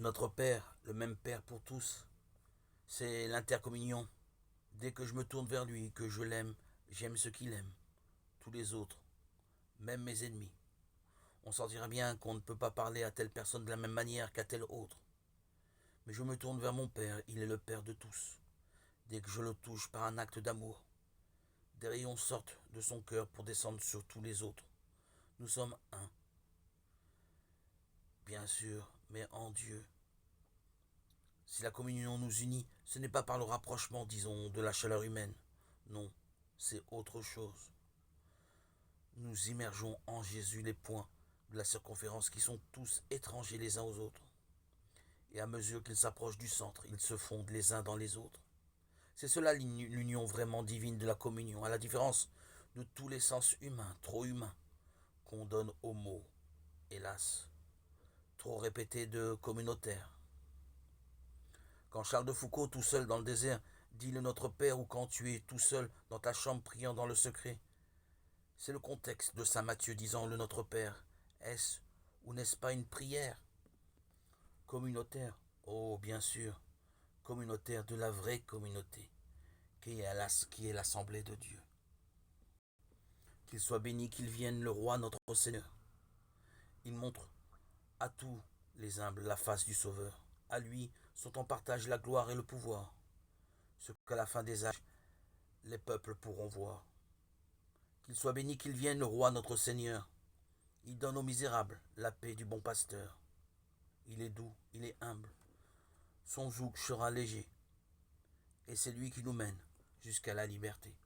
Notre Père, le même Père pour tous, c'est l'intercommunion. Dès que je me tourne vers lui, que je l'aime, j'aime ce qu'il aime. Tous les autres, même mes ennemis. On sentira bien qu'on ne peut pas parler à telle personne de la même manière qu'à telle autre. Mais je me tourne vers mon Père, il est le Père de tous. Dès que je le touche par un acte d'amour, des rayons sortent de son cœur pour descendre sur tous les autres. Nous sommes un, bien sûr, mais en Dieu. Si la communion nous unit, ce n'est pas par le rapprochement, disons, de la chaleur humaine. Non, c'est autre chose. Nous immergeons en Jésus les points de la circonférence qui sont tous étrangers les uns aux autres. Et à mesure qu'ils s'approchent du centre, ils se fondent les uns dans les autres. C'est cela l'union vraiment divine de la communion, à la différence de tous les sens humains, trop humains, qu'on donne aux mots, hélas, trop répétés de communautaire. Quand Charles de Foucault, tout seul dans le désert, dit le Notre Père, ou quand tu es tout seul dans ta chambre priant dans le secret, c'est le contexte de saint Matthieu disant le Notre Père. Est-ce ou n'est-ce pas une prière communautaire? Oh, bien sûr, communautaire de la vraie communauté, qui est l'assemblée de Dieu. Qu'il soit béni, qu'il vienne le roi notre Seigneur. Il montre à tous les humbles la face du Sauveur. À lui sont en partage la gloire et le pouvoir, ce qu'à la fin des âges les peuples pourront voir. Qu'il soit béni, qu'il vienne le roi notre Seigneur. Il donne aux misérables la paix du bon pasteur. Il est doux, il est humble. Son joug sera léger. Et c'est lui qui nous mène jusqu'à la liberté.